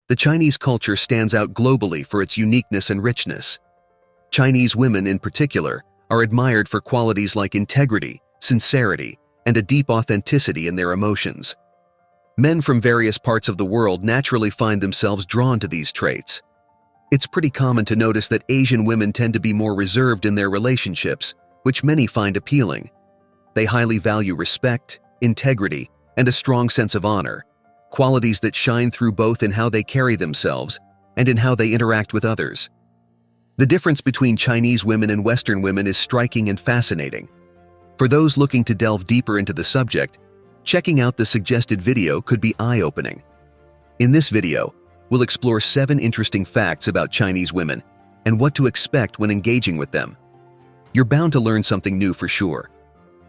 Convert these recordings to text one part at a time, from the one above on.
The Chinese culture stands out globally for its uniqueness and richness. Chinese women, in particular, are admired for qualities like integrity, sincerity, and a deep authenticity in their emotions. Men from various parts of the world naturally find themselves drawn to these traits. It's pretty common to notice that Asian women tend to be more reserved in their relationships, which many find appealing. They highly value respect, integrity, and a strong sense of honor, qualities that shine through both in how they carry themselves and in how they interact with others. The difference between Chinese women and Western women is striking and fascinating. For those looking to delve deeper into the subject, checking out the suggested video could be eye-opening. In this video, we'll explore 7 interesting facts about Chinese women and what to expect when engaging with them. You're bound to learn something new for sure.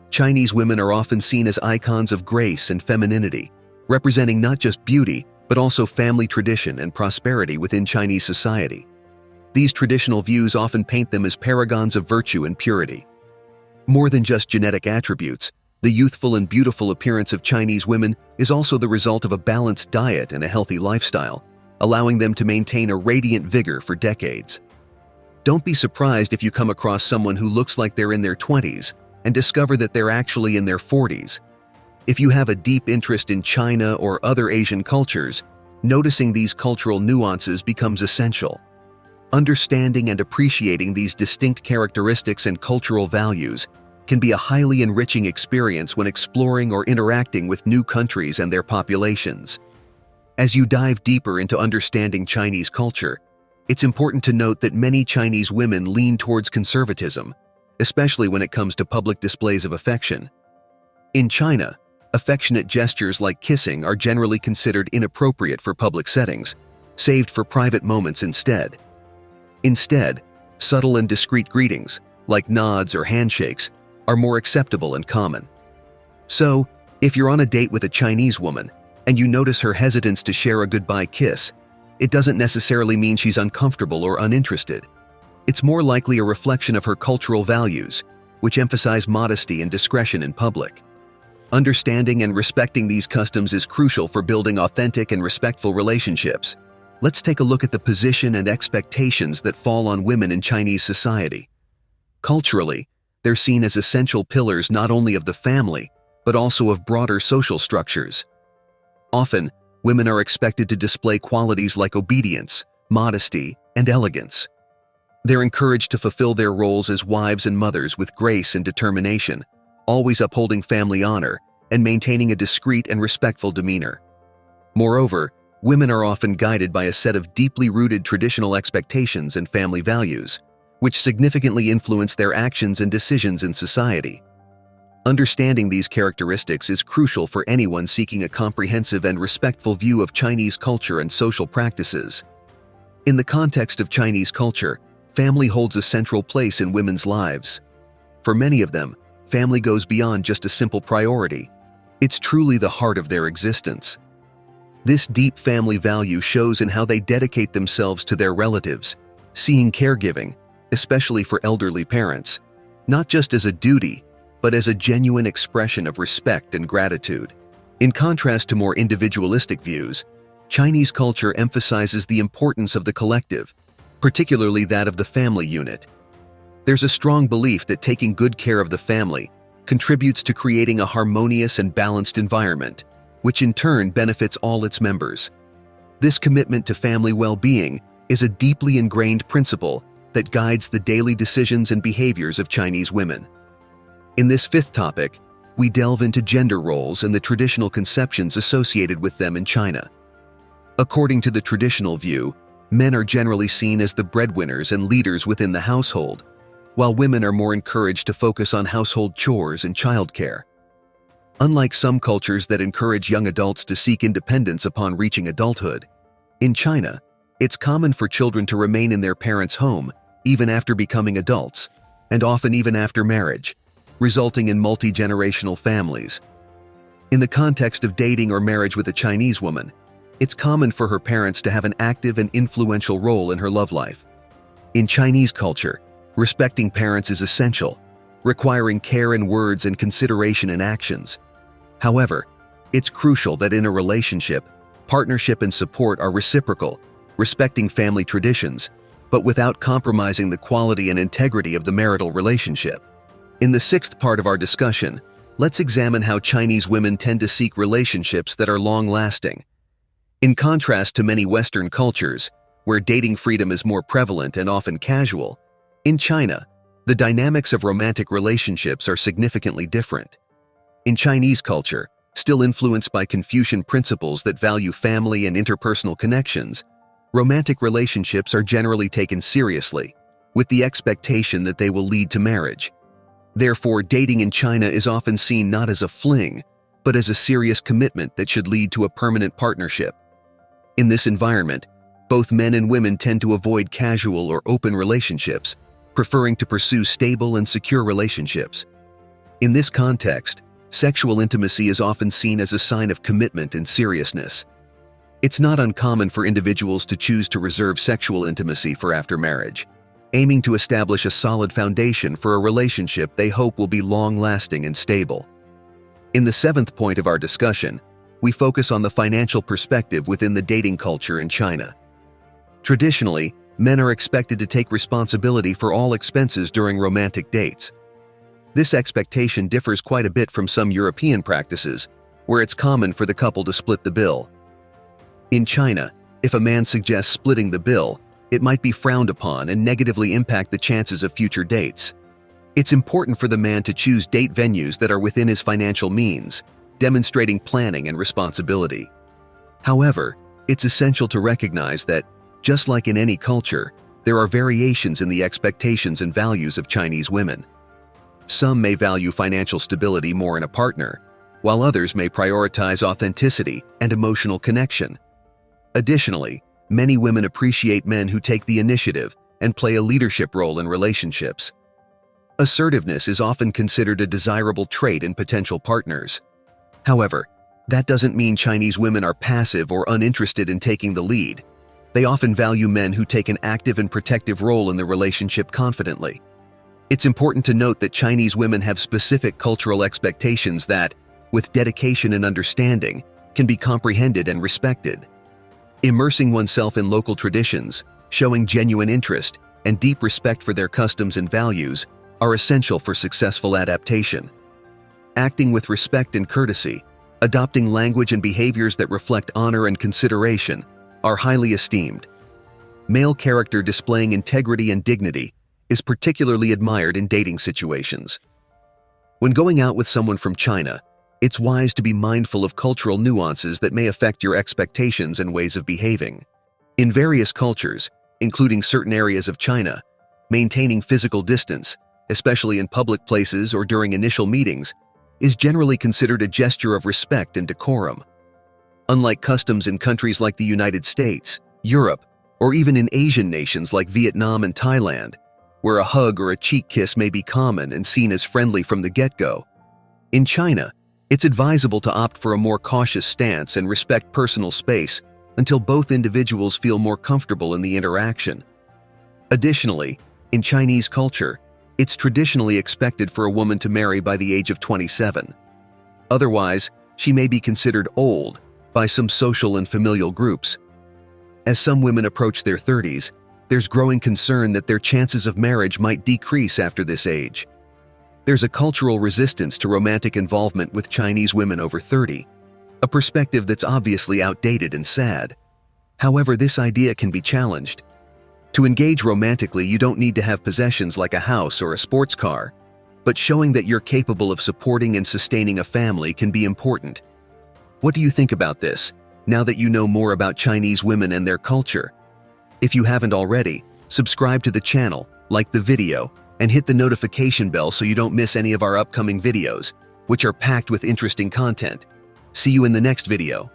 Chinese women are often seen as icons of grace and femininity, representing not just beauty, but also family tradition and prosperity within Chinese society. These traditional views often paint them as paragons of virtue and purity. More than just genetic attributes, the youthful and beautiful appearance of Chinese women is also the result of a balanced diet and a healthy lifestyle, allowing them to maintain a radiant vigor for decades. Don't be surprised if you come across someone who looks like they're in their 20s and discover that they're actually in their 40s. If you have a deep interest in China or other Asian cultures, noticing these cultural nuances becomes essential. Understanding and appreciating these distinct characteristics and cultural values can be a highly enriching experience when exploring or interacting with new countries and their populations. As you dive deeper into understanding Chinese culture, it's important to note that many Chinese women lean towards conservatism, especially when it comes to public displays of affection. In China, affectionate gestures like kissing are generally considered inappropriate for public settings, saved for private moments instead. Instead, subtle and discreet greetings, like nods or handshakes, are more acceptable and common. So, if you're on a date with a Chinese woman and you notice her hesitance to share a goodbye kiss, it doesn't necessarily mean she's uncomfortable or uninterested. It's more likely a reflection of her cultural values, which emphasize modesty and discretion in public. Understanding and respecting these customs is crucial for building authentic and respectful relationships. Let's take a look at the position and expectations that fall on women in Chinese society. Culturally, they're seen as essential pillars not only of the family, but also of broader social structures. Often, women are expected to display qualities like obedience, modesty, and elegance. They're encouraged to fulfill their roles as wives and mothers with grace and determination, always upholding family honor and maintaining a discreet and respectful demeanor. Moreover, women are often guided by a set of deeply rooted traditional expectations and family values, which significantly influence their actions and decisions in society. Understanding these characteristics is crucial for anyone seeking a comprehensive and respectful view of Chinese culture and social practices. In the context of Chinese culture, family holds a central place in women's lives. For many of them, family goes beyond just a simple priority. It's truly the heart of their existence. This deep family value shows in how they dedicate themselves to their relatives, seeing caregiving, especially for elderly parents, not just as a duty, but as a genuine expression of respect and gratitude. In contrast to more individualistic views, Chinese culture emphasizes the importance of the collective, particularly that of the family unit. There's a strong belief that taking good care of the family contributes to creating a harmonious and balanced environment, which in turn benefits all its members. This commitment to family well-being is a deeply ingrained principle that guides the daily decisions and behaviors of Chinese women. In this 5th topic, we delve into gender roles and the traditional conceptions associated with them in China. According to the traditional view, men are generally seen as the breadwinners and leaders within the household, while women are more encouraged to focus on household chores and childcare. Unlike some cultures that encourage young adults to seek independence upon reaching adulthood, in China, it's common for children to remain in their parents' home even after becoming adults, and often even after marriage, resulting in multi-generational families. In the context of dating or marriage with a Chinese woman, it's common for her parents to have an active and influential role in her love life. In Chinese culture, respecting parents is essential, requiring care in words and consideration in actions. However, it's crucial that in a relationship, Partnership and support are reciprocal, respecting family traditions, but without compromising the quality and integrity of the marital relationship. In the sixth part of our discussion, let's examine how Chinese women tend to seek relationships that are long-lasting. In contrast to many Western cultures, where dating freedom is more prevalent and often casual, in China, the dynamics of romantic relationships are significantly different. In Chinese culture, still influenced by Confucian principles that value family and interpersonal connections, romantic relationships are generally taken seriously, with the expectation that they will lead to marriage. Therefore, dating in China is often seen not as a fling, but as a serious commitment that should lead to a permanent partnership. In this environment, both men and women tend to avoid casual or open relationships, preferring to pursue stable and secure relationships. In this context, sexual intimacy is often seen as a sign of commitment and seriousness. It's not uncommon for individuals to choose to reserve sexual intimacy for after marriage, aiming to establish a solid foundation for a relationship they hope will be long-lasting and stable. In the seventh point of our discussion, we focus on the financial perspective within the dating culture in China. Traditionally, men are expected to take responsibility for all expenses during romantic dates. This expectation differs quite a bit from some European practices, where it's common for the couple to split the bill. In China, if a man suggests splitting the bill, it might be frowned upon and negatively impact the chances of future dates. It's important for the man to choose date venues that are within his financial means, demonstrating planning and responsibility. However, it's essential to recognize that, just like in any culture, there are variations in the expectations and values of Chinese women. Some may value financial stability more in a partner, while others may prioritize authenticity and emotional connection. Additionally, many women appreciate men who take the initiative and play a leadership role in relationships. Assertiveness is often considered a desirable trait in potential partners. However, that doesn't mean Chinese women are passive or uninterested in taking the lead. They often value men who take an active and protective role in the relationship confidently. It's important to note that Chinese women have specific cultural expectations that, with dedication and understanding, can be comprehended and respected. Immersing oneself in local traditions, showing genuine interest, and deep respect for their customs and values are essential for successful adaptation. Acting with respect and courtesy, adopting language and behaviors that reflect honor and consideration, are highly esteemed. Male character displaying integrity and dignity is particularly admired in dating situations. When going out with someone from China, it's wise to be mindful of cultural nuances that may affect your expectations and ways of behaving. In various cultures, including certain areas of China, maintaining physical distance, especially in public places or during initial meetings, is generally considered a gesture of respect and decorum. Unlike customs in countries like the United States, Europe, or even in Asian nations like Vietnam and Thailand, where a hug or a cheek kiss may be common and seen as friendly from the get-go, in China, it's advisable to opt for a more cautious stance and respect personal space until both individuals feel more comfortable in the interaction. Additionally, in Chinese culture, it's traditionally expected for a woman to marry by the age of 27. Otherwise, she may be considered old by some social and familial groups. As some women approach their 30s, there's growing concern that their chances of marriage might decrease after this age. There's a cultural resistance to romantic involvement with Chinese women over 30, a perspective that's obviously outdated and sad. However, this idea can be challenged. To engage romantically, you don't need to have possessions like a house or a sports car, but showing that you're capable of supporting and sustaining a family can be important. What do you think about this, now that you know more about Chinese women and their culture? If you haven't already, subscribe to the channel, like the video, and hit the notification bell so you don't miss any of our upcoming videos, which are packed with interesting content. See you in the next video.